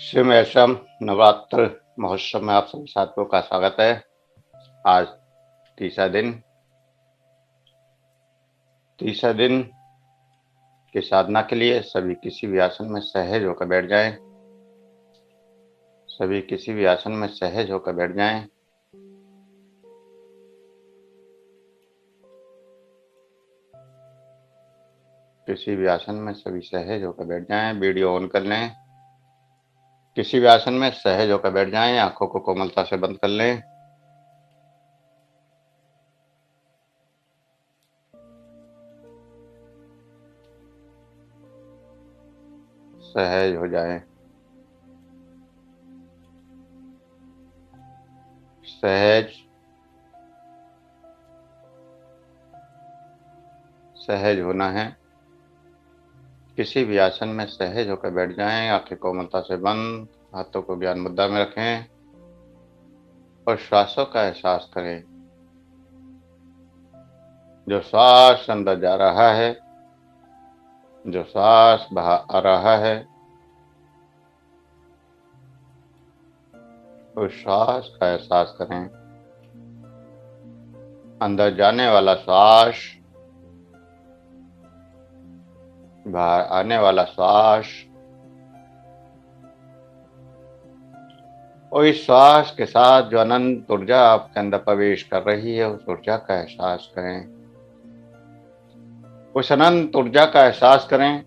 शिव ऐशम नवरात्र महोत्सव में आप सभी छात्रों का स्वागत है। आज तीसरा दिन की साधना के लिए सभी किसी भी आसन में सहज होकर बैठ जाएं। सभी किसी भी आसन में सहज होकर बैठ जाएं। किसी भी आसन में सभी सहज होकर बैठ जाएं। वीडियो ऑन कर लें। किसी भी आसन में सहज होकर बैठ जाएं। आंखों को कोमलता से बंद कर लें। सहज हो जाएं। सहज होना है। किसी भी आसन में सहज होकर बैठ जाएं। आंखें कोमलता से बंद, हाथों को ज्ञान मुद्रा में रखें और श्वासों का एहसास करें। जो श्वास अंदर जा रहा है, जो श्वास बाहर आ रहा है, उस श्वास का एहसास करें। अंदर जाने वाला श्वास, बाहर आने वाला श्वास, और इस श्वास के साथ जो अनंत ऊर्जा आपके अंदर प्रवेश कर रही है, उस ऊर्जा का एहसास करें। उस अनंत ऊर्जा का एहसास करें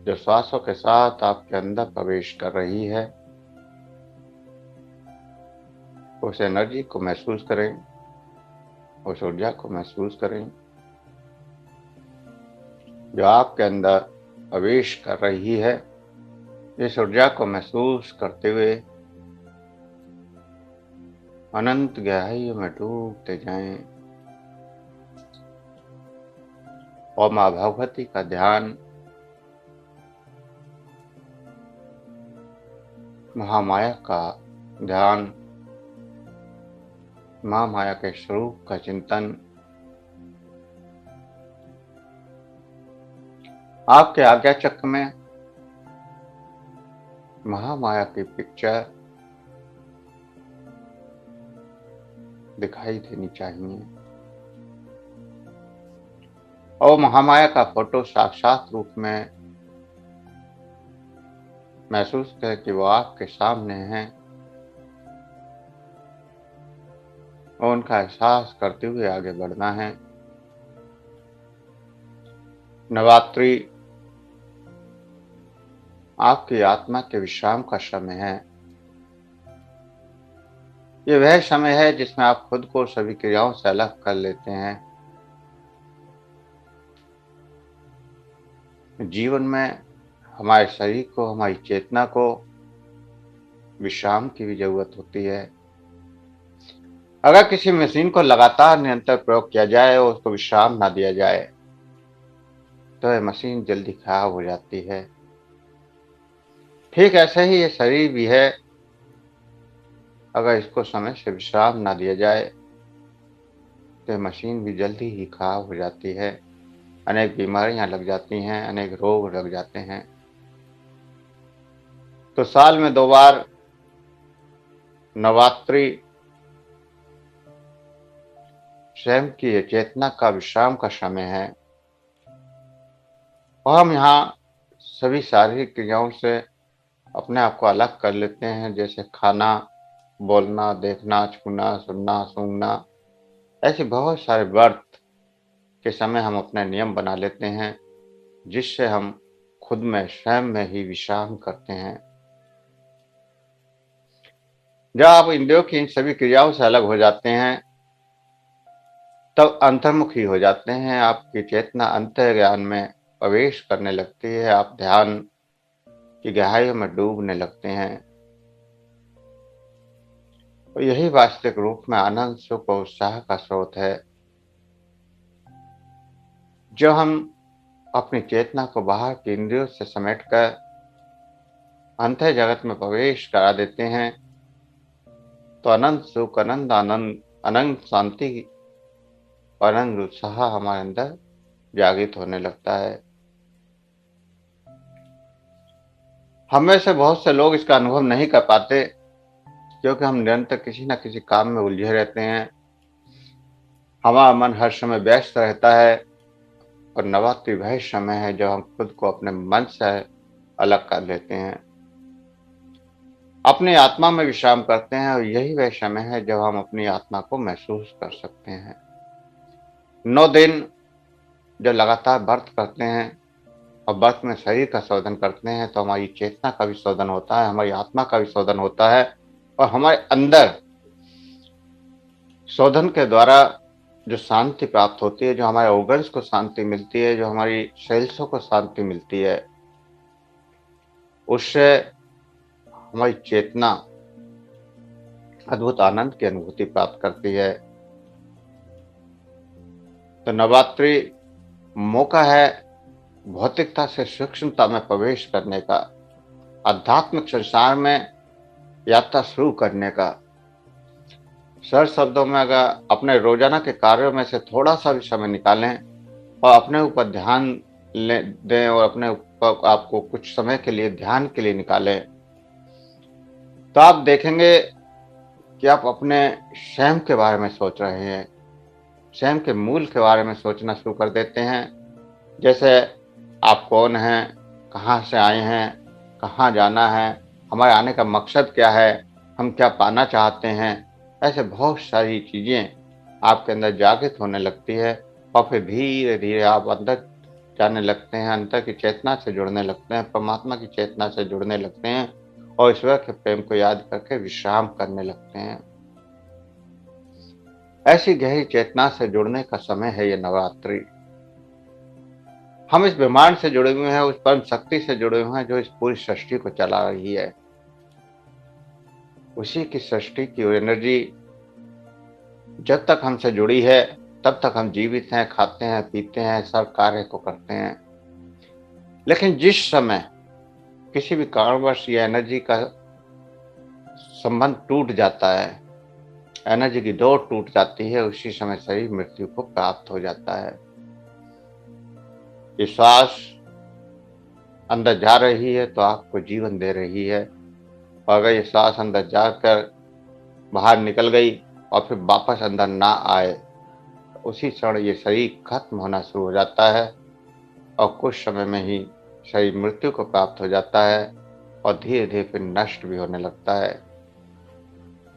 जो श्वासों के साथ आपके अंदर प्रवेश कर रही है। उस एनर्जी को महसूस करें, उस ऊर्जा को महसूस करें जो आपके अंदर प्रवेश कर रही है। इस ऊर्जा को महसूस करते हुए अनंत गहराइयों में डूबते जाएं और मां भगवती का ध्यान, महामाया का ध्यान, मां माया के स्वरूप का चिंतन आपके आज्ञा चक्र में महामाया की पिक्चर दिखाई देनी चाहिए और महामाया का फोटो साक्षात रूप में महसूस करें कि वो आपके सामने है और उनका एहसास करते हुए आगे बढ़ना है। नवरात्रि आपकी आत्मा के विश्राम का समय है। ये वह समय है जिसमें आप खुद को सभी क्रियाओं से अलग कर लेते हैं। जीवन में हमारे शरीर को, हमारी चेतना को विश्राम की भी जरूरत होती है। अगर किसी मशीन को लगातार निरंतर प्रयोग किया जाए और उसको विश्राम ना दिया जाए तो यह मशीन जल्दी खराब हो जाती है। ठीक ऐसे ही ये शरीर भी है। अगर इसको समय से विश्राम ना दिया जाए तो मशीन भी जल्दी ही खराब हो जाती है। अनेक बीमारियां लग जाती हैं, अनेक रोग लग जाते हैं। तो साल में 2 बार नवरात्रि स्वयं की चेतना का विश्राम का समय है और हम यहाँ सभी शारीरिक क्रियाओं से अपने आप को अलग कर लेते हैं, जैसे खाना, बोलना, देखना, छूना, सुनना, सूंघना। ऐसे बहुत सारे व्रत के समय हम अपने नियम बना लेते हैं जिससे हम खुद में, स्वयं में ही विश्राम करते हैं। जब आप इंद्रियों की इन सभी क्रियाओं से अलग हो जाते हैं तब अंतर्मुखी हो जाते हैं। आपकी चेतना अंतर्ज्ञान में प्रवेश करने लगती है। आप ध्यान की गहराइयों में डूबने लगते हैं और यही वास्तविक रूप में आनंद, सुख और उत्साह का स्रोत है। जो हम अपनी चेतना को बाहर के इंद्रियों से समेटकर अंतर जगत में प्रवेश करा देते हैं तो अनंत सुख, अनंत आनंद, अनंत शांति, अनंत उत्साह हमारे अंदर जागृत होने लगता है। हम में से बहुत से लोग इसका अनुभव नहीं कर पाते, क्योंकि हम निरंतर किसी न किसी काम में उलझे रहते हैं। हमारा मन हर समय व्यस्त रहता है, और नवरात्रि वह समय है जब हम खुद को अपने मन से अलग कर लेते हैं, अपनी आत्मा में विश्राम करते हैं, और यही वह समय है जब हम अपनी आत्मा को महसूस कर सकते हैं। 9 दिन जो लगातार व्रत करते हैं, और व्रत में शरीर का शोधन करते हैं, तो हमारी चेतना का भी शोधन होता है, हमारी आत्मा का भी शोधन होता है, और हमारे अंदर शोधन के द्वारा जो शांति प्राप्त होती है, जो हमारे ऑर्गन्स को शांति मिलती है, जो हमारी सेल्सों को शांति मिलती है, उससे हमारी चेतना अद्भुत आनंद की अनुभूति प्राप्त करती है। तो नवरात्रि मौका है भौतिकता से सूक्ष्मता में प्रवेश करने का, आध्यात्मिक संसार में यात्रा शुरू करने का। सरल शब्दों में अगर अपने रोजाना के कार्यों में से थोड़ा सा भी समय निकालें और अपने ऊपर ध्यान दें, और अपने ऊपर आपको कुछ समय के लिए ध्यान के लिए निकालें, तो आप देखेंगे कि आप अपने स्वयं के बारे में सोच रहे हैं, स्वयं के मूल के बारे में सोचना शुरू कर देते हैं। जैसे आप कौन हैं, कहाँ से आए हैं, कहाँ जाना है, हमारे आने का मकसद क्या है, हम क्या पाना चाहते हैं। ऐसे बहुत सारी चीज़ें आपके अंदर जागृत होने लगती है, और फिर धीरे धीरे आप अंदर जाने लगते हैं, अंतर की चेतना से जुड़ने लगते हैं, परमात्मा की चेतना से जुड़ने लगते हैं, और ईश्वर के प्रेम को याद करके विश्राम करने लगते हैं। ऐसी गहरी चेतना से जुड़ने का समय है ये नवरात्रि। हम इस ब्रह्मांड से जुड़े हुए हैं, उस परम शक्ति से जुड़े हुए हैं जो इस पूरी सृष्टि को चला रही है। उसी की सृष्टि की एनर्जी जब तक हमसे जुड़ी है, तब तक हम जीवित हैं, खाते हैं, पीते हैं, सब कार्य को करते हैं। लेकिन जिस समय किसी भी कारणवश ये एनर्जी का संबंध टूट जाता है, एनर्जी की दौड़ टूट जाती है, उसी समय शरीर मृत्यु को प्राप्त हो जाता है। ये श्वास अंदर जा रही है तो आपको जीवन दे रही है, और अगर ये श्वास अंदर जाकर बाहर निकल गई और फिर वापस अंदर ना आए, तो उसी क्षण ये शरीर खत्म होना शुरू हो जाता है, और कुछ समय में ही शरीर मृत्यु को प्राप्त हो जाता है, और धीरे धीरे फिर नष्ट भी होने लगता है।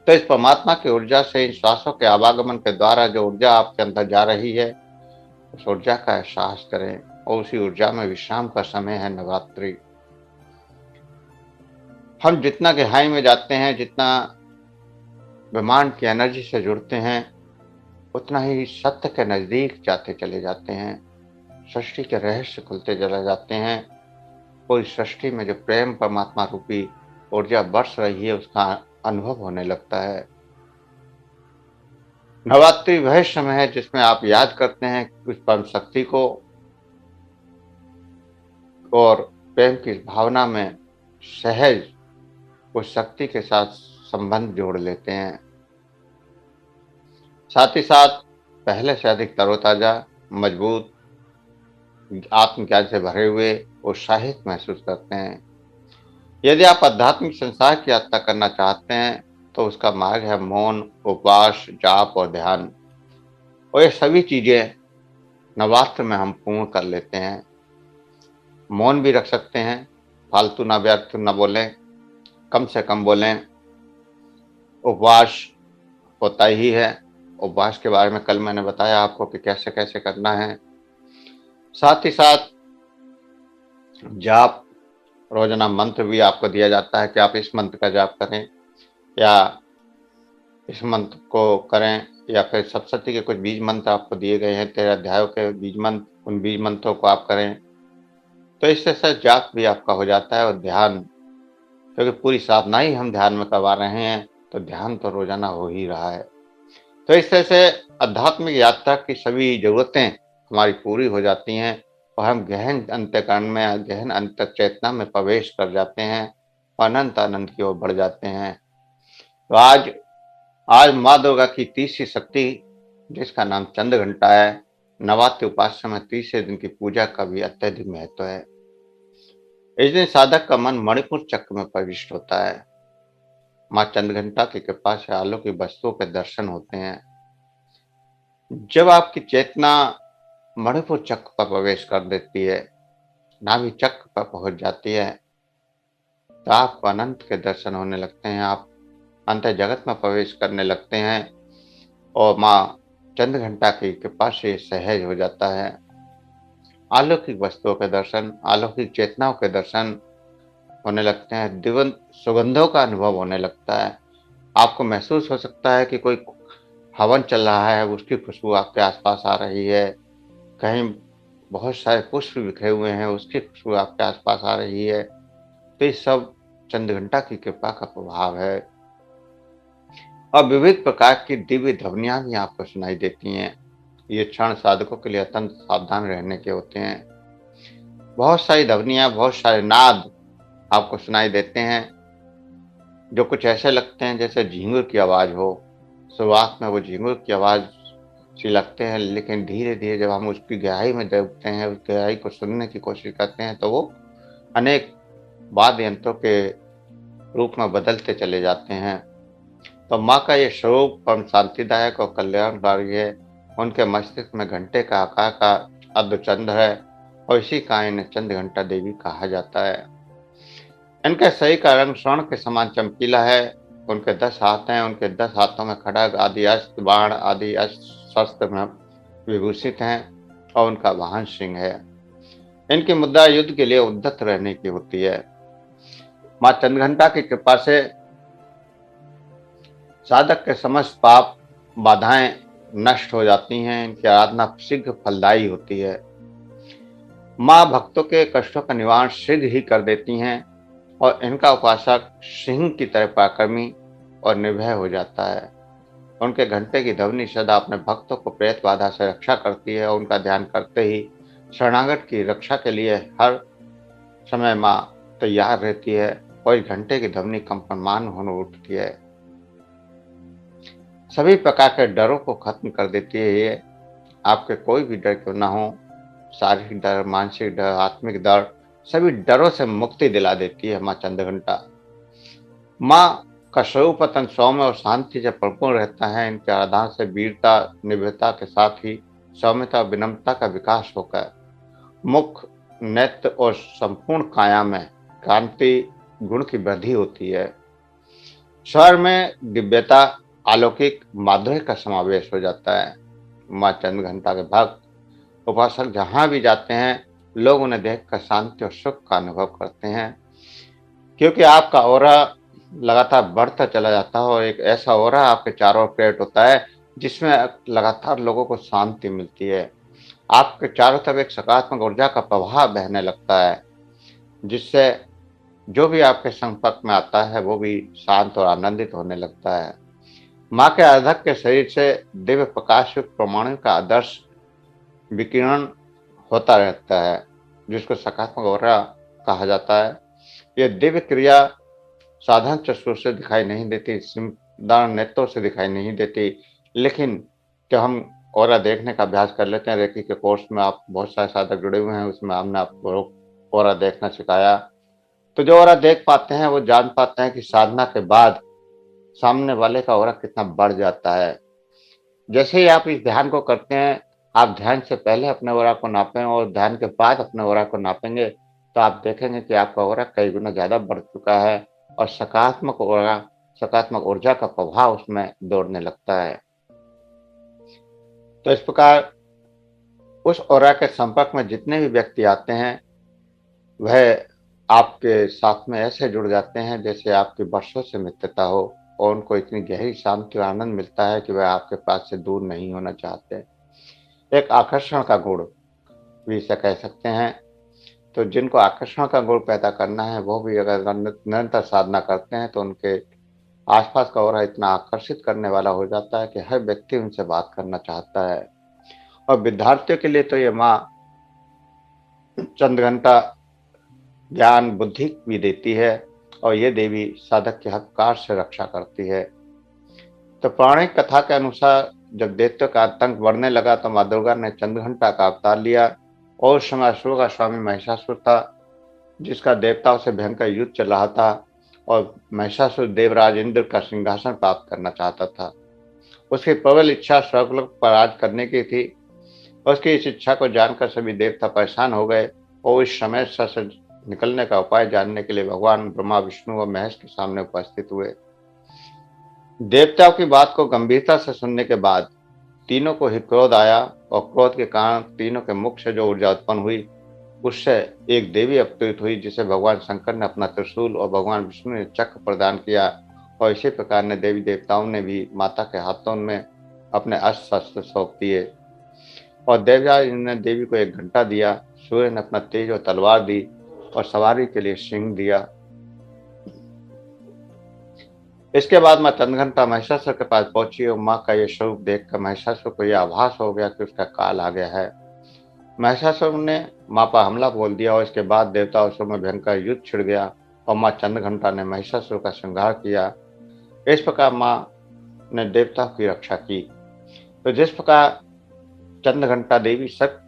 तो इस परमात्मा की ऊर्जा से, इन श्वासों के आवागमन के द्वारा जो ऊर्जा आपके अंदर जा रही है, उस ऊर्जा का एहसास करें, और उसी ऊर्जा में विश्राम का समय है नवरात्रि। हम जितना गहराई में जाते हैं, जितना ब्रह्मांड की एनर्जी से जुड़ते हैं, उतना ही सत्य के नजदीक जाते चले जाते हैं, सृष्टि के रहस्य खुलते चले जाते हैं। पूरी सृष्टि में जो प्रेम परमात्मा रूपी ऊर्जा बरस रही है, उसका अनुभव होने लगता है। नवरात्रि वह समय है जिसमें आप याद करते हैं उस परम शक्ति को, और प्रेम की भावना में सहज उस शक्ति के साथ संबंध जोड़ लेते हैं। साथ ही साथ पहले से अधिक तरोताजा, मजबूत, आत्मज्ञान से भरे हुए उत्साहित महसूस करते हैं। यदि आप आध्यात्मिक संसार की यात्रा करना चाहते हैं, तो उसका मार्ग है मौन, उपवास, जाप और ध्यान। और ये सभी चीजें नवरात्र में हम पूर्ण कर लेते हैं। मौन भी रख सकते हैं, फालतू ना व्यर्थ ना बोलें, कम से कम बोलें। उपवास होता ही है, उपवास के बारे में कल मैंने बताया आपको कि कैसे कैसे करना है। साथ ही साथ जाप, रोजाना मंत्र भी आपको दिया जाता है कि आप इस मंत्र का जाप करें, या इस मंत्र को करें, या फिर सप्तशती के कुछ बीज मंत्र आपको दिए गए हैं, 13 अध्यायों के बीज मंत्र, उन बीज मंत्रों को आप करें, तो इससे सच जाप भी आपका हो जाता है। और ध्यान, क्योंकि पूरी साधना ही हम ध्यान में करवा रहे हैं, तो ध्यान तो रोजाना हो ही रहा है। तो इस तरह से आध्यात्मिक यात्रा की सभी जरूरतें हमारी पूरी हो जाती हैं, और हम गहन अंतःकरण में, गहन अंत चेतना में प्रवेश कर जाते हैं, और अनंत आनंद की ओर बढ़ जाते हैं। तो आज माँ दुर्गा की तीसरी शक्ति, जिसका नाम चंद्र घंटा है, नवरात्रि उपासना में तीसरे दिन की पूजा का भी अत्यधिक महत्व है। इस दिन साधक का मन मणिपुर चक्र में प्रविष्ट होता है। माँ चंद्रघंटा की कृपा से अलौकिक वस्तुओं के दर्शन होते हैं। जब आपकी चेतना मणिपुर चक्र पर प्रवेश कर देती है, नाभि चक्र पर पहुंच जाती है, तो आपको अनंत के दर्शन होने लगते हैं। आप अंत जगत में प्रवेश करने लगते हैं और माँ चंद्रघंटा की कृपा से सहज हो जाता है। अलौकिक वस्तुओं के दर्शन, अलौकिक चेतनाओं के दर्शन होने लगते हैं। दिव्य सुगंधों का अनुभव होने लगता है। आपको महसूस हो सकता है कि कोई हवन चल रहा है, उसकी खुशबू आपके आसपास आ रही है। कहीं बहुत सारे पुष्प बिखरे हुए हैं, उसकी खुशबू आपके आसपास आ रही है। तो ये सब चंद्रघंटा की कृपा का प्रभाव है। और विविध प्रकार की दिव्य ध्वनियां भी आपको सुनाई देती हैं। ये क्षण साधकों के लिए अत्यंत सावधान रहने के होते हैं। बहुत सारी ध्वनियां, बहुत सारे नाद आपको सुनाई देते हैं, जो कुछ ऐसे लगते हैं जैसे झींगुर की आवाज हो। शुरुआत में वो झींगुर की आवाज सी लगते हैं, लेकिन धीरे धीरे जब हम उसकी गहराई में डूबते हैं, उस गहराई को सुनने की कोशिश करते हैं, तो वो अनेक वाद्य यंत्रों के रूप में बदलते चले जाते हैं। तो माँ का ये स्वरूप परम शांतिदायक और कल्याणकारी है। उनके मस्तिष्क में घंटे का आकार का अर्धचंद्र है और इसी कारण इन्हें चंद्र घंटा देवी कहा जाता है। इनके शरीर का रंग स्वर्ण के समान चमकीला है। उनके 10 हाथ हैं। उनके 10 हाथों में खड्ग आदि अस्त्र, बाण आदि अस्त्र शस्त्र में विभूषित हैं और उनका वाहन सिंह है। इनकी मुद्रा युद्ध के लिए उद्यत रहने की होती है। माँ चंद्रघंटा की कृपा से साधक के समस्त पाप बाधाएं नष्ट हो जाती हैं। इनकी आराधना शीघ्र फलदायी होती है। माँ भक्तों के कष्टों का निवारण शीघ्र ही कर देती हैं और इनका उपासक सिंह की तरह पराक्रमी और निर्भय हो जाता है। उनके घंटे की ध्वनि सदा अपने भक्तों को प्रेत बाधा से रक्षा करती है और उनका ध्यान करते ही शरणागत की रक्षा के लिए हर समय माँ तैयार रहती है और इस घंटे की ध्वनि कंपमान होने उठती है। सभी प्रकार के डरों को खत्म कर देती है। ये आपके कोई भी डर क्यों ना हो, शारीरिक डर, मानसिक डर, आत्मिक डर, सभी डरों से मुक्ति दिला देती है माँ चंद्रघंटा। माँ का स्वरूप अत्यंत सौम्य और शांति से परिपूर्ण रहता है। इनके आराधना से वीरता, निर्भयता के साथ ही सौम्यता और विनम्रता का विकास होकर मुख, नेत्र और संपूर्ण काया में कांति गुण की वृद्धि होती है। स्वर में दिव्यता, अलौकिक माधुर्य का समावेश हो जाता है। माँ चंद्रघंटा के भक्त उपासक जहां भी जाते हैं, लोग उन्हें देखकर शांति और सुख का अनुभव करते हैं, क्योंकि आपका ऑरा लगातार बढ़ता चला जाता है और एक ऐसा ऑरा आपके चारों ओर क्रिएट होता है जिसमें लगातार लोगों को शांति मिलती है। आपके चारों तरफ एक सकारात्मक ऊर्जा का प्रवाह बहने लगता है, जिससे जो भी आपके संपर्क में आता है वो भी शांत और आनंदित होने लगता है। माँ के आराधक के शरीर से दिव्य प्रकाश युक्त परमाणु का आदर्श विकिरण होता रहता है, जिसको सकारात्मक ऑरा कहा जाता है। यह दिव्य क्रिया साधारण चक्षु से दिखाई नहीं देती, साधारण नेत्रों से दिखाई नहीं देती, लेकिन जब हम ऑरा देखने का अभ्यास कर लेते हैं, रेकी के कोर्स में आप बहुत सारे साधक जुड़े हुए हैं, उसमें हमने आपको ऑरा देखना सिखाया। तो जो ऑरा देख पाते हैं वो जान पाते हैं कि साधना के बाद सामने वाले का ऑरा कितना बढ़ जाता है। जैसे ही आप इस ध्यान को करते हैं, आप ध्यान से पहले अपने ऑरा को नापें और ध्यान के बाद अपने ऑरा को नापेंगे, तो आप देखेंगे कि आपका ऑरा कई गुना ज़्यादा बढ़ चुका है और सकारात्मक ऑरा, सकारात्मक ऊर्जा का प्रभाव उसमें दौड़ने लगता है। तो इस प्रकार उस ऑरा के संपर्क में जितने भी व्यक्ति आते हैं, वह आपके साथ में ऐसे जुड़ जाते हैं जैसे आपकी वर्षों से मित्रता हो और उनको इतनी गहरी शांति और आनंद मिलता है कि वह आपके पास से दूर नहीं होना चाहते। एक आकर्षण का गुण भी इसे कह सकते हैं। तो जिनको आकर्षण का गुण पैदा करना है, वो भी अगर निरंतर साधना करते हैं, तो उनके आसपास का ऑरा इतना आकर्षित करने वाला हो जाता है कि हर व्यक्ति उनसे बात करना चाहता है। और विद्यार्थियों के लिए तो ये माँ चंद्रघंटा ज्ञान बुद्धि भी देती है और ये देवी साधक के हर प्रकार से रक्षा करती है। तो पौराणिक कथा के अनुसार जब दैत्यों का आतंक बढ़ने लगा, तो माँ दुर्गा ने चंद्रघंटा का अवतार लिया और उस समय असुरों का स्वामी महिषासुर था। जिसका देवताओं से भयंकर युद्ध चल रहा था और महिषासुर देवराज इंद्र का सिंहासन प्राप्त करना चाहता था। उसकी प्रबल इच्छा स्वर्गलोक पर राज करने की थी। उसकी इस इच्छा को जानकर सभी देवता परेशान हो गए और इस समस्या से निकलने का उपाय जानने के लिए भगवान ब्रह्मा, विष्णु और महेश के सामने उपस्थित हुए। देवताओं की बात को गंभीरता से सुनने के बाद तीनों को ही क्रोध आया और क्रोध के कारण तीनों के मुख से जो ऊर्जा उत्पन्न हुई उससे एक देवी अवतरित हुई, जिसे भगवान शंकर ने अपना त्रिशूल और भगवान विष्णु ने चक्र प्रदान किया। और इसी प्रकार ने देवी देवताओं ने भी माता के हाथों में अपने अस्त्र शस्त्र सौंप दिए और देवराज ने देवी को एक घंटा दिया। सूर्य ने अपना तेज और तलवार दी और सवारी के लिए सिंह दिया। इसके बाद माँ चंद्रघंटा महिषासुर के पास पहुंची और माँ का यह स्वरूप देखकर महिषासुर को यह आभास हो गया कि उसका काल आ गया है। महिषासुर ने माँ पर हमला बोल दिया और इसके बाद देवता असुर में भयंकर युद्ध छिड़ गया और माँ चंद्रघंटा ने महिषासुर का संहार किया। इस प्रकार माँ ने देवताओं की रक्षा की। तो जिस प्रकार चंद्रघंटा देवी सब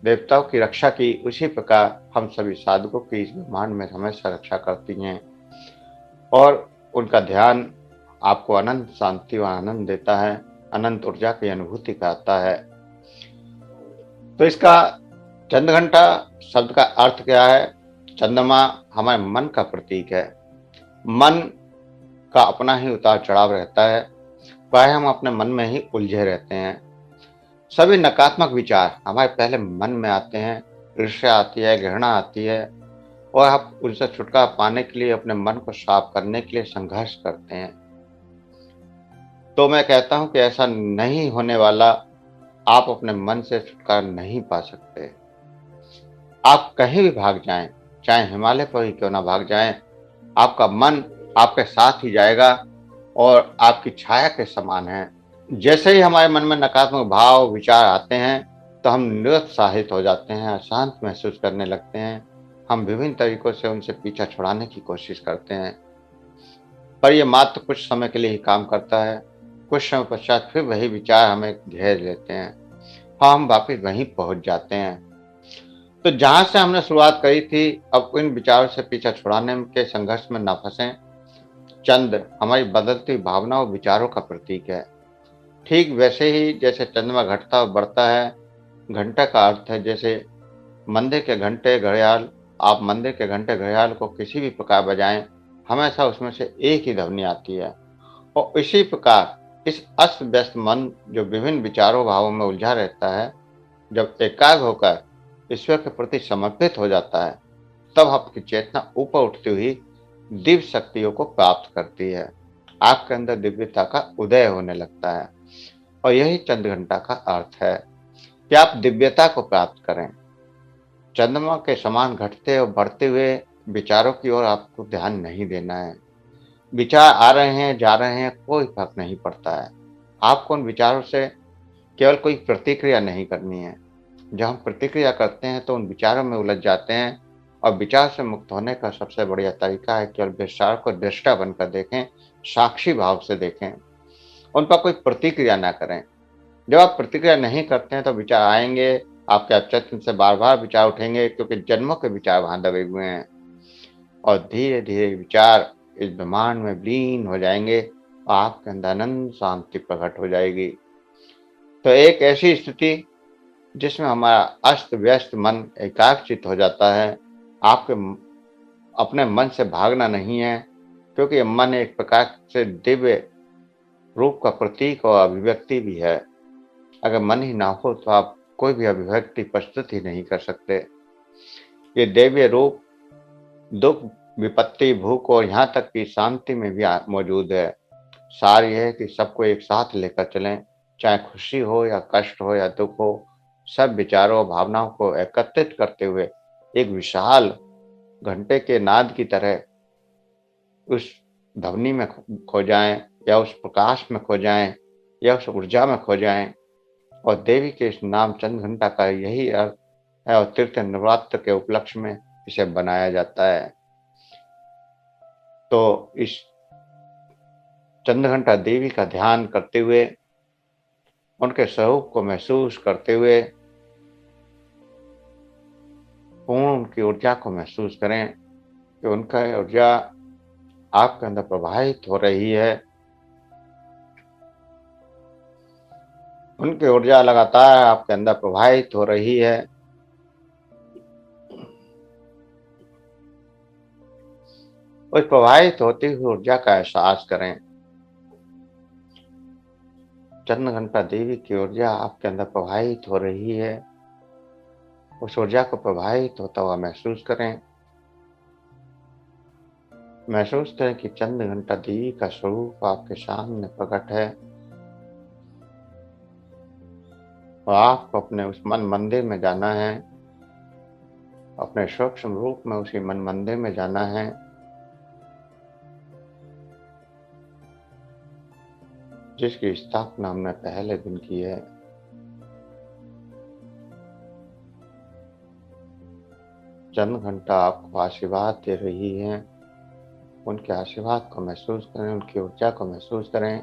देवताओं की रक्षा की, उसी प्रकार हम सभी साधकों की इस ब्रह्मांड में हमेशा रक्षा करती हैं और उनका ध्यान आपको अनंत शांति और आनंद देता है, अनंत ऊर्जा की अनुभूति कराता है। तो इसका चंद्रघंटा शब्द का अर्थ क्या है? चंद्रमा हमारे मन का प्रतीक है। मन का अपना ही उतार चढ़ाव रहता है, प्राय हम अपने मन में ही उलझे रहते हैं। सभी नकारात्मक विचार हमारे पहले मन में आते हैं, ईर्ष्या आती है, घृणा आती है और आप उनसे छुटकारा पाने के लिए अपने मन को साफ करने के लिए संघर्ष करते हैं। तो मैं कहता हूं कि ऐसा नहीं होने वाला। आप अपने मन से छुटकारा नहीं पा सकते। आप कहीं भी भाग जाएं, चाहे हिमालय पर ही क्यों ना भाग जाएं, आपका मन आपके साथ ही जाएगा और आपकी छाया के समान है। जैसे ही हमारे मन में नकारात्मक भाव विचार आते हैं तो हम निरुत्साहित हो जाते हैं, अशांत महसूस करने लगते हैं। हम विभिन्न तरीकों से उनसे पीछा छुड़ाने की कोशिश करते हैं, पर यह मात्र कुछ समय के लिए ही काम करता है। कुछ समय पश्चात फिर वही विचार हमें घेर लेते हैं, हम वापिस वहीं पहुंच जाते हैं। तो जहां से हमने शुरुआत करी थी, अब इन विचारों से पीछा छुड़ाने के संघर्ष में न फंसें। चंद्र हमारी बदलती भावनाओं और विचारों का प्रतीक है। ठीक वैसे ही जैसे चंद्रमा घटता और बढ़ता है, घंटा का अर्थ है जैसे मंदिर के घंटे घड़ियाल। आप मंदिर के घंटे घड़ियाल को किसी भी प्रकार बजाएं, हमेशा उसमें से एक ही ध्वनि आती है। और इसी प्रकार इस अस्त व्यस्त मन जो विभिन्न विचारों भावों में उलझा रहता है, जब एकाग्र होकर ईश्वर के प्रति समर्पित हो जाता है, तब आपकी चेतना ऊपर उठती हुई दिव्य शक्तियों को प्राप्त करती है। आपके अंदर दिव्यता का उदय होने लगता है और यही चंद्रघंटा का अर्थ है कि आप दिव्यता को प्राप्त करें। चंद्रमा के समान घटते और बढ़ते हुए विचारों की ओर आपको ध्यान नहीं देना है। विचार आ रहे हैं, जा रहे हैं, कोई फर्क नहीं पड़ता है। आपको उन विचारों से केवल कोई प्रतिक्रिया नहीं करनी है। जब हम प्रतिक्रिया करते हैं तो उन विचारों में उलझ जाते हैं और विचार से मुक्त होने का सबसे बढ़िया तरीका है केवल विचार को दृष्टा बनकर देखें, साक्षी भाव से देखें, उन पर कोई प्रतिक्रिया ना करें। जब आप प्रतिक्रिया नहीं करते हैं तो विचार आएंगे, आपके अपचेतन से बार बार विचार उठेंगे क्योंकि जन्मों के विचार वहां दबे हुए हैं और धीरे धीरे विचार इस ब्रह्मांड में लीन हो जाएंगे और आपके अंदर अनंत शांति प्रकट हो जाएगी। तो एक ऐसी स्थिति जिसमें हमारा अस्त व्यस्त मन एकाग्रचित हो जाता है। आपके अपने मन से भागना नहीं है, क्योंकि मन एक प्रकार से दिव्य रूप का प्रतीक और अभिव्यक्ति भी है। अगर मन ही ना हो तो आप कोई भी अभिव्यक्ति प्रस्तुत ही नहीं कर सकते। ये दिव्य रूप दुख, विपत्ति, भूख और यहाँ तक कि शांति में भी मौजूद है। सार यह है कि सबको एक साथ लेकर चलें, चाहे खुशी हो या कष्ट हो या दुख हो, सब विचारों और भावनाओं को एकत्रित करते हुए एक विशाल घंटे के नाद की तरह उस ध्वनि में खो जाएं या उस प्रकाश में खो जाएं या उस ऊर्जा में खो जाएं। और देवी के इस नाम चंद्र घंटा का यही अर्थ है और तीर्थ नवरात्र के उपलक्ष्य में इसे बनाया जाता है। तो इस चंद्र घंटा देवी का ध्यान करते हुए, उनके स्वरूप को महसूस करते हुए, संपूर्ण उनकी ऊर्जा को महसूस करें कि उनका ऊर्जा आपके अंदर प्रवाहित हो रही है। उनकी ऊर्जा लगातार आपके अंदर प्रवाहित हो रही है। उस प्रवाहित होती हुई ऊर्जा का एहसास करें। चंद्रघंटा देवी की ऊर्जा आपके अंदर प्रवाहित हो रही है। उस ऊर्जा को प्रवाहित होता हुआ महसूस करें। महसूस करें कि चंद्रघंटा देवी का स्वरूप आपके सामने प्रकट है और आपको अपने उस मन मंदिर में जाना है। अपने सूक्ष्म रूप में उसी मन मंदिर में जाना है। जिसकी स्थापना हमने पहले दिन की है। चंद्रघंटा आपको आशीर्वाद दे रही है। उनके आशीर्वाद को महसूस करें, उनकी ऊर्जा को महसूस करें।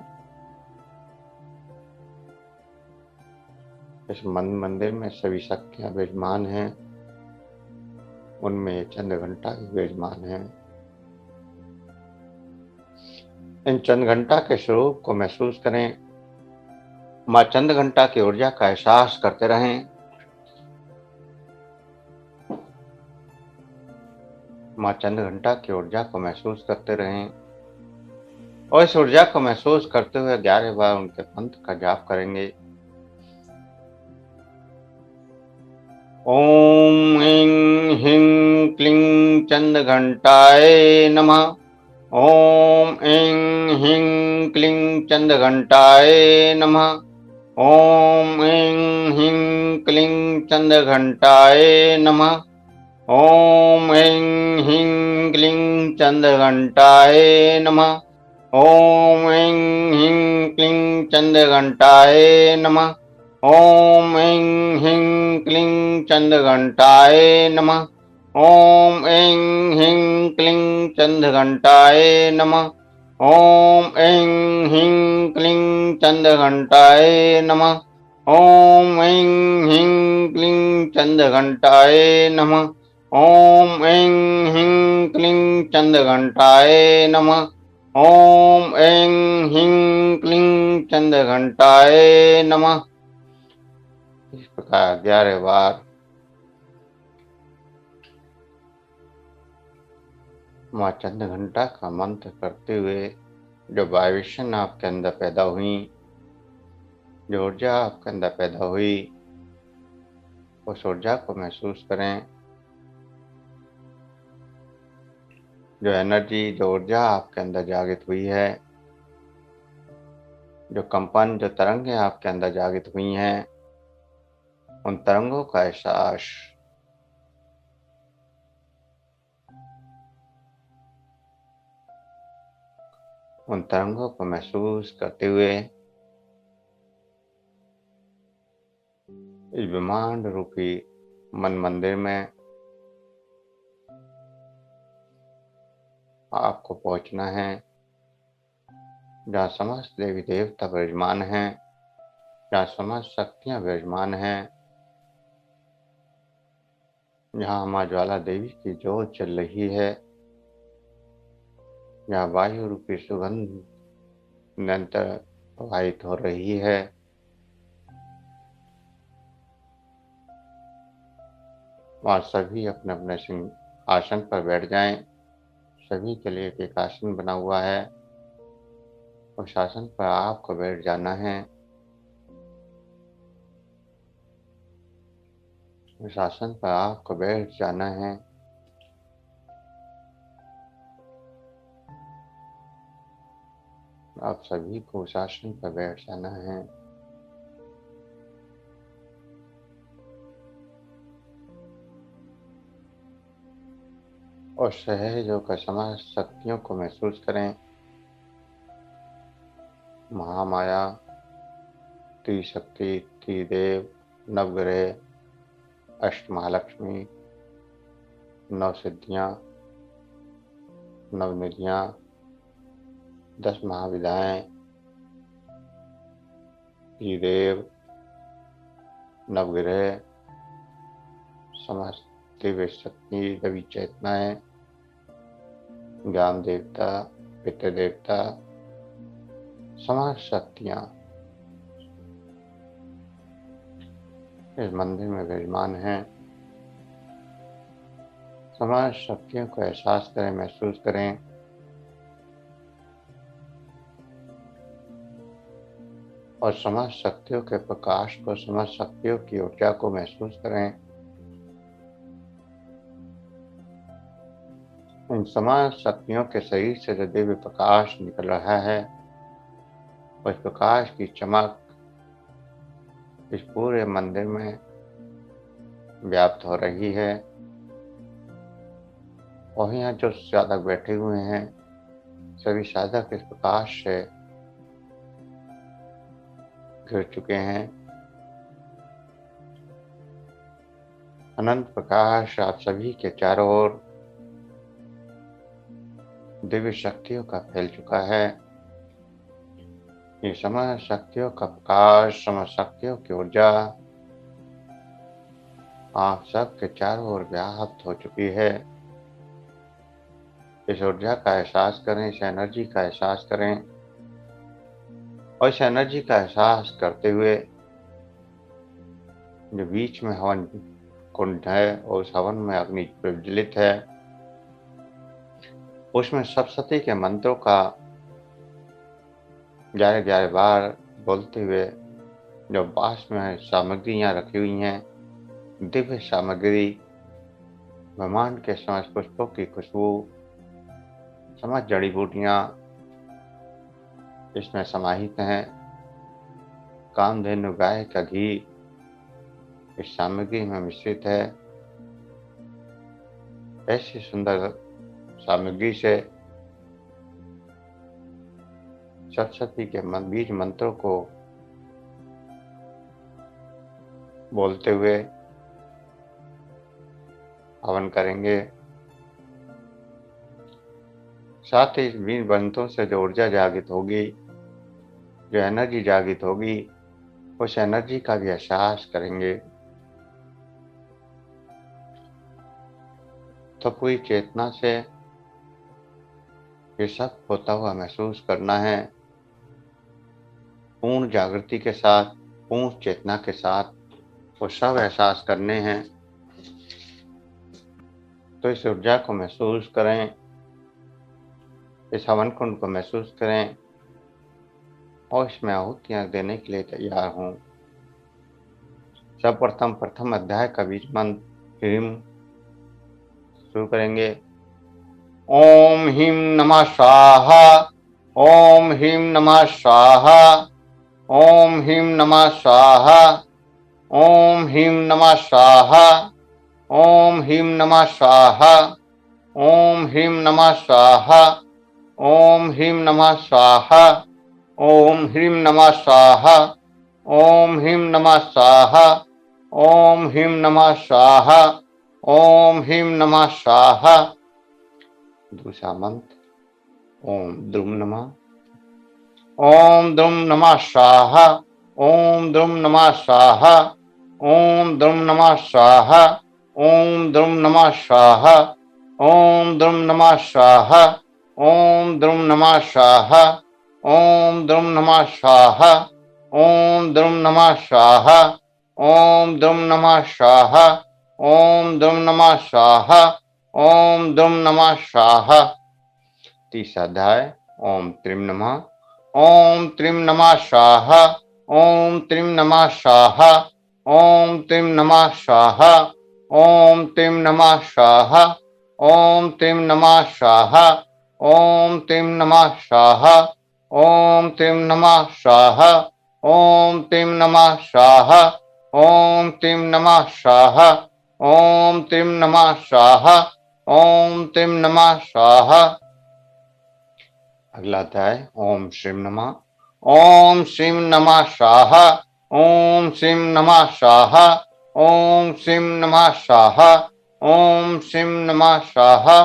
इस मन मंदिर में सभी शक्तियां विराजमान हैं। उनमें चंद्रघंटा भी विराजमान है। इन चंद्रघंटा के स्वरूप को महसूस करें। माँ चंद्रघंटा की ऊर्जा का एहसास करते रहें। माँ चंद्रघंटा की ऊर्जा को महसूस करते रहें और इस ऊर्जा को महसूस करते हुए 11 बार उनके मंत्र का जाप करेंगे। ओम ऐं ह्रीं क्लीं चंद्रघंटाय नमः। ओम ऐं ह्रीं क्लीं चंद्रघंटाय नमः। ओम ऐं ह्रीं क्लीं चंद्रघंटाय नमः। ओम ऐं ह्रीं क्लीं चंद्रघंटाय नमः। ओम ऐं ह्रीं क्लीं चंद्रघंटाय नमः। ओम ऐं ह्रीं क्लीं चंद्रघंटाय नमः। ओम ऐं ह्रीं क्लीं चंद्रघंटाय नमः। ओम ऐं ह्रीं क्लीं चंद्रघंटाय नमः। ओम ऐं ह्रीं क्लीं चंद्रघंटाय नमः। ओम ऐं ह्रीं क्लीं चंद्रघंटाय नमः। ओम ऐं ह्रीं क्लीं चंद्रघंटाय नमः। इस प्रकार 11 बार माँ चंद्रघंटा का मंत्र करते हुए जो वाइब्रेशन आपके अंदर पैदा हुई, जो ऊर्जा आपके अंदर पैदा हुई, उस ऊर्जा को महसूस करें। जो एनर्जी, जो ऊर्जा आपके अंदर जागृत हुई है, जो कंपन, जो तरंगें आपके अंदर जागृत हुई हैं, उन तरंगों का एहसास उन तरंगों को महसूस करते हुए इस ब्रह्मांड रूपी मन मंदिर में आपको पहुंचना है, जहाँ समस्त देवी देवता विराजमान हैं, जहाँ समस्त शक्तियाँ विराजमान हैं, जहाँ माँ ज्वाला देवी की ज्योत चल रही है, जहाँ वायु रूपी सुगंध निरंतर प्रवाहित हो रही है। वहाँ सभी अपने अपने आसन पर बैठ जाएं। सभी के लिए एक आसन बना हुआ है। उस आसन पर आपको बैठ जाना है। उस आसन पर आपको बैठ जाना है। आप सभी को उस आसन पर बैठ जाना है। और सहज होकर समस्त शक्तियों को महसूस करें। महामाया, त्रिशक्ति, त्रिदेव, नवग्रह, अष्टमहालक्ष्मी, नौ सिद्धियाँ, नवनिधियाँ, 10 महाविधाएं, त्रिदेव, नवग्रह, समस्त दिव्य शक्ति, देवी चेतनाएं, ज्ञान देवता, पितृ देवता, समस्त शक्तियां इस मंदिर में विराजमान हैं। समस्त शक्तियों को एहसास करें, महसूस करें। और समस्त शक्तियों के प्रकाश को, समस्त शक्तियों की ऊर्जा को महसूस करें। इन समस्त शक्तियों के शरीर से जो दिव्य प्रकाश निकल रहा है, उस प्रकाश की चमक इस पूरे मंदिर में व्याप्त हो रही है। और यहाँ जो साधक बैठे हुए हैं, सभी साधक इस प्रकाश से घिर चुके हैं। अनंत प्रकाश आप सभी के चारों ओर दिव्य शक्तियों का फैल चुका है। ये समस्त शक्तियों का प्रकाश, समस्त शक्तियों की ऊर्जा आप सबके चारों ओर व्याप्त हो चुकी है। इस ऊर्जा का एहसास करें, इस एनर्जी का एहसास करें। और इस एनर्जी का एहसास करते हुए जो बीच में हवन कुंड है और उस हवन में अग्नि प्रज्वलित है, उसमें सप्तशती के मंत्रों का 11-11 बार बोलते हुए जो पास में सामग्रियां रखी हुई हैं, दिव्य सामग्री, ब्रह्मांड के समस्त पुष्पों की खुशबू, समस्त जड़ी बूटियां इसमें समाहित हैं। कामधेनु गाय का घी इस सामग्री में मिश्रित है। ऐसी सुंदर सामग्री से सप्तशती के बीज मंत्रों को बोलते हुए हवन करेंगे। साथ ही बीज मंत्रों से जो ऊर्जा जागृत होगी, जो एनर्जी जागृत होगी, उस एनर्जी का भी एहसास करेंगे। तो पूरी चेतना से ये सब होता हुआ महसूस करना है। पूर्ण जागृति के साथ, पूर्ण चेतना के साथ वो सब एहसास करने हैं। तो इस ऊर्जा को महसूस करें, इस हवन कुंड को महसूस करें और इसमें आहुतियां देने के लिए तैयार हों। सर्वप्रथम प्रथम अध्याय का बीज मंत्र ह्रीम शुरू करेंगे। ओम ह्रीं नमः स्वाहा, ओम ह्रीं नमः स्वाहा, ओम ह्रीं नमः स्वाहा, ओम ह्रीं नमः स्वाहा, ओम ह्रीं नमः स्वाहा, ओम ह्रीं नमः स्वाहा, ओम ह्रीं नमः स्वाहा, ओम ह्रीं नमः स्वाहा, ओम ह्रीं नमः स्वाहा, ओम ह्रीं नमः स्वाहा, ओम ह्रीं नमः स्वाहा। दूसरा मंत्र ओम द्रुम नमः, ओम द्रुम नमः स्वाहा, ओम द्रुम नमः स्वाहा, ओम द्रुम नमः स्वाहा, ओम द्रुम नमः स्वाहा, ओम द्रुम नमः स्वाहा, ओम द्रुम नमः स्वाहा, ओम द्रुम नमः स्वाहा, ओम द्रुम नमः स्वाहा, ओम द्रुम नमः स्वाहा, ओम द्रुम नमः स्वाहा, ओम द्रुम नमः स्वाहा। तीसरा अध्याय ओम त्रिम नमः, ओम त्रिम नमः स्वाहा, ओम त्रिम नमः स्वाहा, ओम त्रिम नमः स्वाहा, ओम त्रिम नमः स्वाहा, ओम त्रिम नमः स्वाहा, ओम त्रिम नमः स्वाहा, ओम त्रिम नमः स्वाहा, ओम त्रिम नमः स्वाहा, ओम त्रिम नमः स्वाहा, ओम त्रिम नमः स्वाहा, ओम त्रिम नमः स्वाहा। अगला अध्याय ओम श्रीं नमः, ओम श्रीं नमः स्वाहा, ओम श्रीं नमः स्वाहा, ओम श्रीं नमः स्वाहा, ओम श्रीं नमः स्वाहा,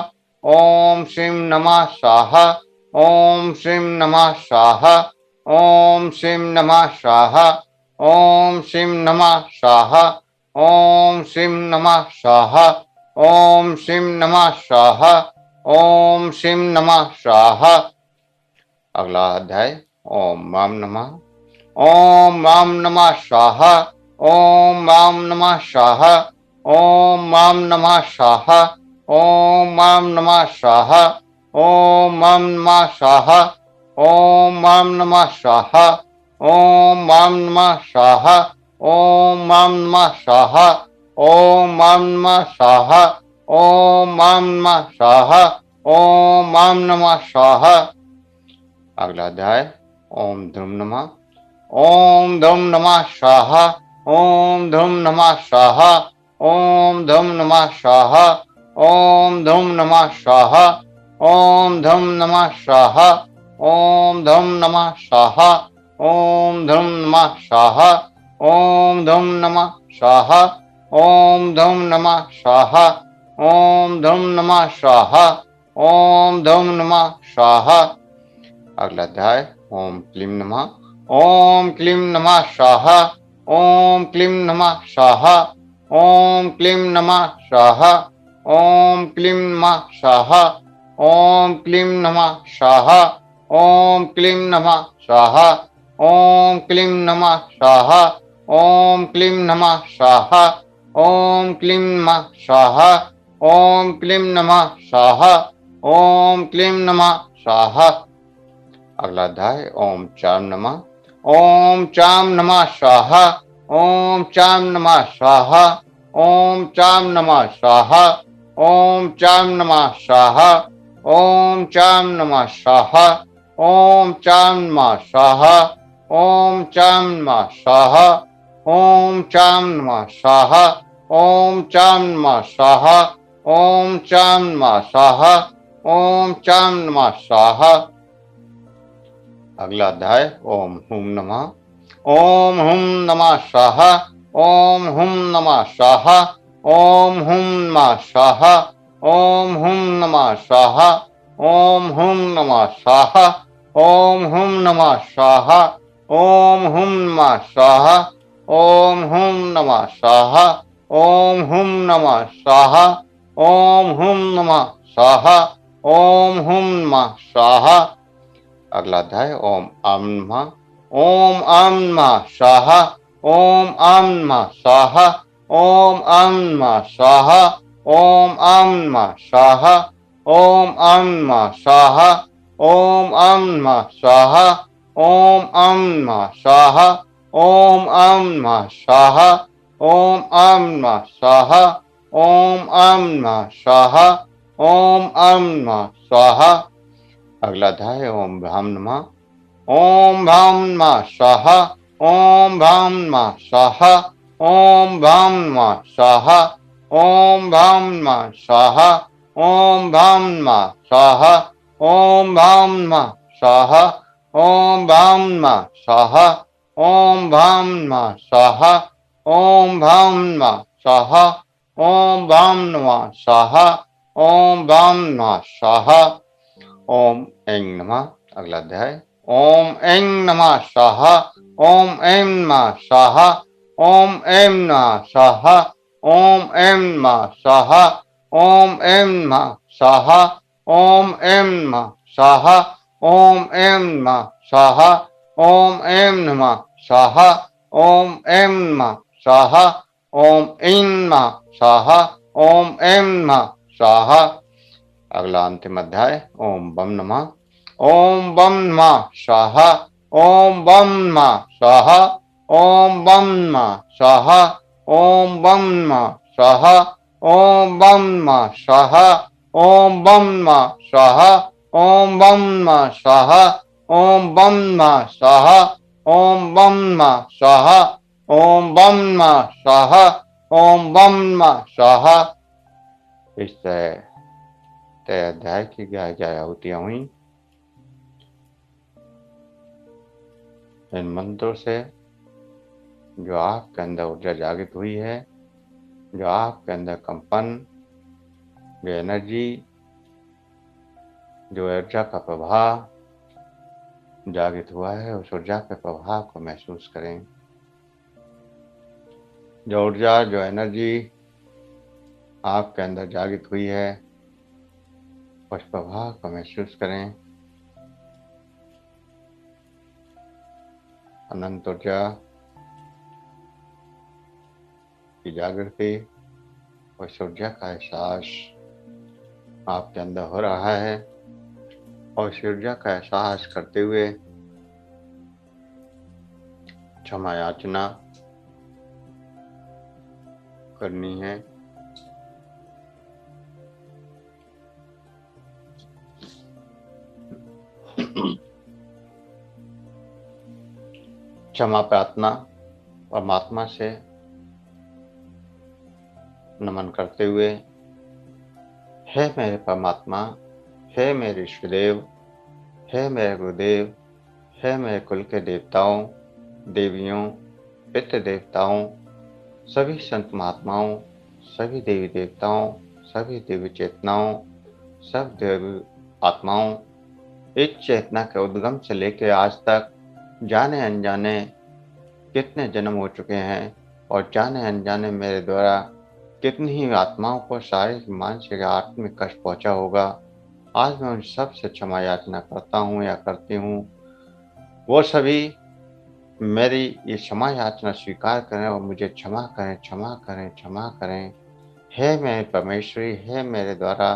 ओम श्रीं नमः स्वाहा, ओम श्रीं नमः स्वाहा, ओम श्रीं नमः स्वाहा, ओम श्रीं नमः स्वाहा, ओम श्रीं नमः स्वाहा, ओम श्रीं नमः स्वाहा, ओम श्रीं नमः स्वाहा। अगला अध्याय ओम वाम नमः, ओम वाम नमः स्वाहा, ओम वाम नमः स्वाहा, ओम वाम नमः स्वाहा, ओम वाम नमः स्वाहा, ओम वाम नमः स्वाहा, ओम वाम नमः स्वाहा, ओम वाम नमः स्वाहा, ओम वाम नमः स्वाहा, ओम वाम नमः स्वाहा, ओम वाम नमः स्वाहा, ओम वाम नमः स्वाहा। अगला अध्याय ओम ध्रुव नमः, ओम ध्रुव नमः स्वाहा, ओम ध्रुव नमः स्वाहा, ओम ध्रुव नमः स्वाहा, ओम ध्रुव नमः स्वाहा, ओम ध्रुव नमः स्वाहा, ओम ध्रुव नमः स्वाहा, ओम ध्रुव नमः स्वाहा, ओम ध्रुव नमः स्वाहा, ओम ध्रुव नमः स्वाहा, ओम ध्रुव नमः स्वाहा, ओम ध्रुव नमः स्वाहा। अगला अध्याय ओम क्लीं नमः, ओम क्लीं नमः स्वाहा, ओम क्लीं नमः स्वाहा, ओम क्लीं नमः स्वाहा, ओम क्लीं नमः स्वाहा, ओम क्लीं नमः स्वाहा, ओम क्लीं नमः स्वाहा, ओम क्लीं नमः स्वाहा, ओम क्लीं नमः स्वाहा, ओम क्लीं नमः स्वाहा, ओम क्लीं नमः स्वाहा, ओम क्लीं नमः स्वाहा। अगला अध्याय ओम चाम नमः, ओम चाम नमः स्वाहा, ओम चाम नमः स्वाहा, ओम चाम नमः स्वाहा, ओम चाम नमः स्वाहा, ओम चाम नमः स्वाहा, ओम चाम नमः स्वाहा, ओम चाम नमः स्वाहा, ओम चाम नमः स्वाहा, ओम चाम नमः स्वाहा, ओम चाम नमः स्वाहा, ओम चाम नमः स्वाहा। अगला अध्याय ओम हुम नमः, ओम हुम नमः स्वाहा, ओम हुम नमः स्वाहा, ओम हुम नमः स्वाहा, ओम हुम नमः स्वाहा, ओम हुम नमः स्वाहा, ओम हुम नमः स्वाहा, ओम हुम नमः स्वाहा, ओम हुम नमः स्वाहा, ओम हुम नमः स्वाहा, ओम हुम नमः स्वाहा, ओम हुम नमः स्वाहा। अगला अध्याय ओम आम नमः, ओम आम नमः स्वाहा, ओम आम नमः स्वाहा, ओम आम नमः स्वाहा, ओम आम नमः स्वाहा, ओम आम नमः स्वाहा, ओम आम नमः स्वाहा, ओम आम नमः स्वाहा, ओम आम नमः स्वाहा, ओम आम नमः स्वाहा, ओम आम नमः स्वाहा, ओम आम नमः स्वाहा। अगला अध्याय ओम भ्राम नमः, ओम भ्राम नमः स्वाहा, ओम भ्राम नमः स्वाहा, ओम भ्राम नमः स्वाहा, ओम भ्राम नमः स्वाहा, ओम भ्राम नमः स्वाहा, ओम भ्राम नमः स्वाहा, ओम भ्राम नमः स्वाहा, ओम भ्राम नमः स्वाहा, ओम भ्राम नमः स्वाहा, ओम भ्राम नमः स्वाहा, ओम भ्राम नमः स्वाहा। ओम ऐं नमः। अगला अध्याय ओम ऐं नमः स्वाहा, ओम ऐं नमः स्वाहा, ओम ऐं नमः स्वाहा, ओम ऐं नमः स्वाहा, ओम ऐं नमः स्वाहा, ओम ऐं नमः स्वाहा, ओम ऐं नमः स्वाहा, ओम ऐं नमः स्वाहा, ओम ऐं नमः स्वाहा, ओम ऐं नमः स्वाहा, ओम ऐं नमः स्वाहा। अगला अंतिम अध्याय ओम बम नमः, ओम बम नमः स्वाहा, ओम बम नमः स्वाहा, ओम बम नमः स्वाहा, ओम बम नमः स्वाहा, ओम बम नमः स्वाहा, ओम बम नमः स्वाहा, ओम बम नमः स्वाहा, ओम बम नमः स्वाहा, ओम बम नमः स्वाहा, ओम बम नमः स्वाहा, ओम बम नमः स्वाहा। इस अध्याय की क्या आहुतियां हुई। इन मंत्रों से जो आपके अंदर ऊर्जा जागृत हुई है, जो आपके अंदर कंपन, जो एनर्जी, जो ऊर्जा का प्रभाव जागृत हुआ है, उस ऊर्जा के प्रभाव को महसूस करें। जो ऊर्जा, जो एनर्जी आपके अंदर जागृत हुई है, उस प्रभाव को महसूस करें। अनंत ऊर्जा की जागृति, उस ऊर्जा का एहसास आपके अंदर हो रहा है, और उस ऊर्जा का एहसास करते हुए क्षमा याचना करनी है। क्षमा प्रार्थना परमात्मा से नमन करते हुए, हे मेरे परमात्मा, हे मेरे ईष्टदेव, हे मेरे गुरुदेव, हे मेरे कुल के देवताओं, देवियों, पितृ देवताओं, सभी संत महात्माओं, सभी देवी देवताओं, सभी देवी चेतनाओं, सब देवी आत्माओं, इस चेतना के उद्गम से लेकर आज तक जाने अनजाने कितने जन्म हो चुके हैं, और जाने अनजाने मेरे द्वारा कितनी ही आत्माओं को शारीरिक, मानसिक, आत्मिक कष्ट पहुंचा होगा। आज मैं उन सब से क्षमा याचना करता हूँ या करती हूँ। वो सभी मेरी ये क्षमा याचना स्वीकार करें और मुझे क्षमा करें, क्षमा करें, क्षमा करें। हे मेरे परमेश्वरी, हे मेरे द्वारा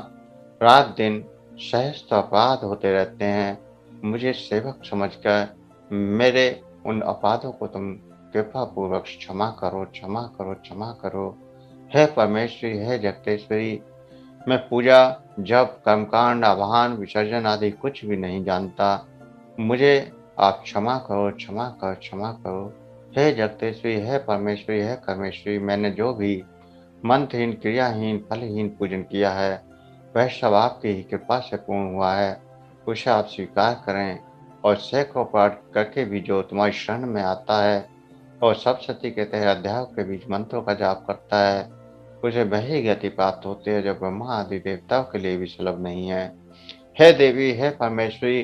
रात दिन सहस्त्र अपराध होते रहते हैं, मुझे सेवक समझकर मेरे उन अपराधों को तुम कृपा पूर्वक क्षमा करो, क्षमा करो, क्षमा करो। हे परमेश्वरी, हे जगतेश्वरी, मैं पूजा, जप, कर्मकांड, आवाहन, विसर्जन आदि कुछ भी नहीं जानता, मुझे आप क्षमा करो, क्षमा करो, क्षमा करो। हे जगतेश्वरी, हे परमेश्वरी, हे कर्मेश्वरी, मैंने जो भी मंत्रहीन, क्रियाहीन, फलहीन पूजन किया है, वह सब आपकी ही कृपा से पूर्ण हुआ है, उसे आप स्वीकार करें। और सैकड़ों पाठ करके भी जो तुम्हारी शरण में आता है और सप्तशती के तहत अध्यायों के बीच मंत्रों का जाप करता है, उसे वही गति प्राप्त होती है जो ब्रह्मा आदि देवताओं के लिए भी सुलभ नहीं है। हे देवी, हे परमेश्वरी,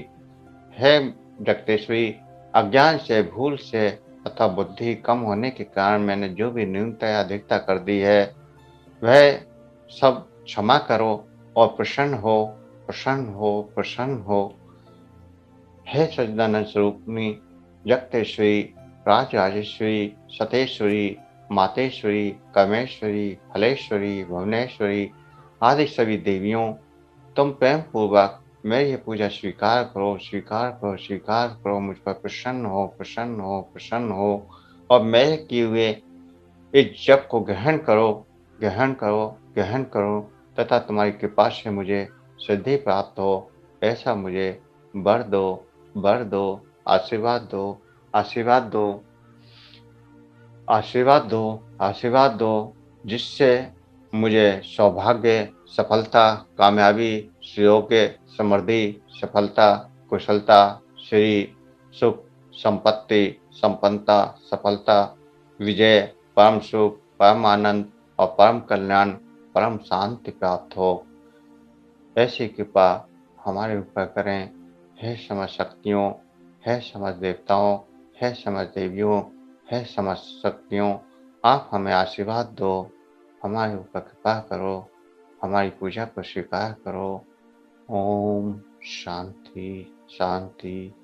हे जगतेश्वरी, अज्ञान से, भूल से तथा बुद्धि कम होने के कारण मैंने जो भी न्यूनता या अधिकता कर दी है, वह सब क्षमा करो और प्रसन्न हो, प्रसन्न हो, प्रसन्न हो। हे सच्चिदानंद स्वरूपिणी जगतेश्वरी, राजराजेश्वरी, सतेश्वरी, मातेश्वरी, कामेश्वरी, फलेश्वरी, भुवनेश्वरी आदि सभी देवियों, तुम प्रेम पूर्वक मेरी ये पूजा स्वीकार करो, स्वीकार करो, स्वीकार करो, मुझ पर प्रसन्न हो, प्रसन्न हो, प्रसन्न हो, और मेरे किए हुए इस जप को ग्रहण करो, ग्रहण करो, ग्रहण करो, तथा तुम्हारी कृपा से मुझे सिद्धि प्राप्त हो, ऐसा मुझे वर दो, वर दो, आशीर्वाद दो, आशीर्वाद दो, आशीर्वाद दो, आशीर्वाद दो, जिससे मुझे सौभाग्य, सफलता, कामयाबी, सुयोग्य, समृद्धि, सफलता, कुशलता, श्री, सुख, संपत्ति, संपन्नता, सफलता, विजय, परम सुख, परम आनंद और परम कल्याण, परम शांति प्राप्त हो। ऐसी कृपा हमारे ऊपर करें। हे समस्त शक्तियों, हे समस्त देवताओं, हे समस्त देवियों, हे समस्त शक्तियों, आप हमें आशीर्वाद दो, हमारे ऊपर कृपा करो, हमारी पूजा को स्वीकार करो। ओम शांति, शांति,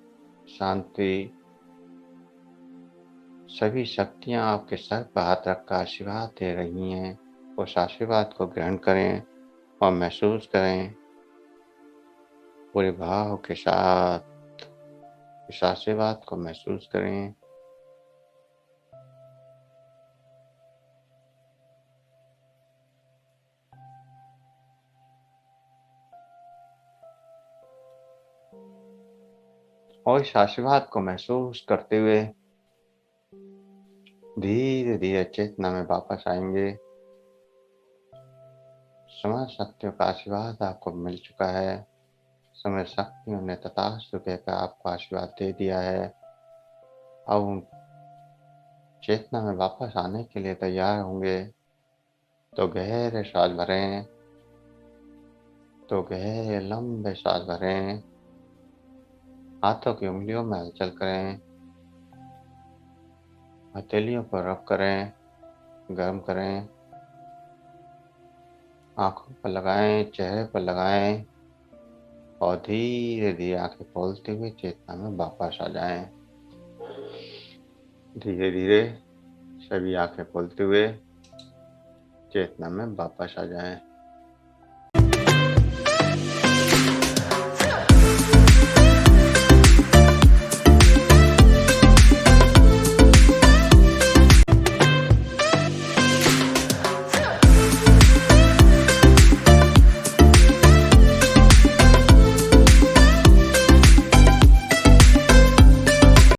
शांति। सभी शक्तियाँ आपके सर पर हाथ रखकर आशीर्वाद दे रही हैं। उस आशीर्वाद को ग्रहण करें और महसूस करें पूरे भाव के साथ। इस आशीर्वाद को महसूस करें। और इस आशीर्वाद को महसूस करते हुए धीरे धीरे चेतना में वापस आएंगे। समस्त शक्तियों का आशीर्वाद आपको मिल चुका है। समस्त शक्तियों ने तथास्तु कहकर आपको आशीर्वाद दे दिया है। अब चेतना में वापस आने के लिए तैयार होंगे तो गहरे सांस भरें, तो गहरे लंबे सांस भरें। हाथों की उंगलियों में हलचल करें, हथेलियों पर रब करें, गर्म करें। आँखों पर लगाएँ, चेहरे पर लगाएँ और धीरे-धीरे आँखें खोलते हुए चेतना में वापस आ जाएँ। धीरे-धीरे सभी आँखें खोलते हुए चेतना में वापस आ जाएँ।